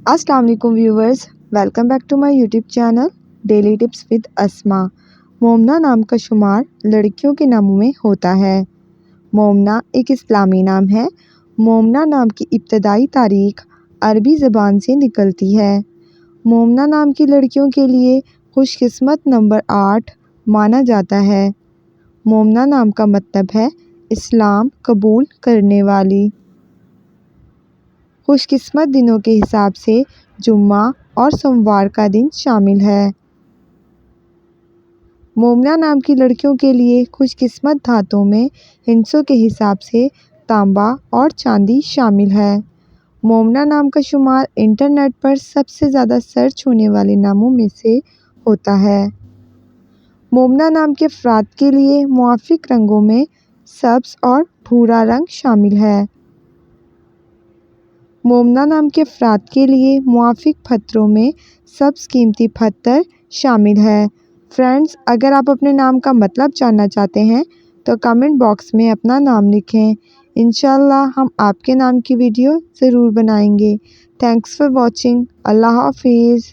अस्सलाम वालेकुम viewers, welcome back to my YouTube channel daily tips with Asma. Momna नाम का शुमार लड़कियों के नामों में होता है। मोमना एक इस्लामी नाम है। मोमना नाम की इब्तदाई तारीख अरबी ज़बान से निकलती है। मोमना नाम की लड़कियों के लिए खुशकिस्मत नंबर 8 माना जाता है। मोमना नाम का मतलब है इस्लाम कबूल करने वाली। खुशकिस्मत दिनों के हिसाब से जुम्मा और सोमवार का दिन शामिल है। मोमना नाम की लड़कियों के लिए खुशकिस्मत धातुओं में हिंसों के हिसाब से तांबा और चांदी शामिल है। मोमना नाम का शुमार इंटरनेट पर सबसे ज़्यादा सर्च होने वाले नामों में से होता है। मोमना नाम के अफराद के लिए मुआफ़िक रंगों में सब्ज़ और भूरा रंग शामिल है। मोमना नाम के अफराद के लिए मुआफ़िक पत्थरों में सब्ज़ कीमती पत्थर शामिल है। फ्रेंड्स, अगर आप अपने नाम का मतलब जानना चाहते हैं तो कमेंट बॉक्स में अपना नाम लिखें। इंशाअल्लाह हम आपके नाम की वीडियो ज़रूर बनाएंगे। Thanks for watching. अल्लाह हाफ़िज़।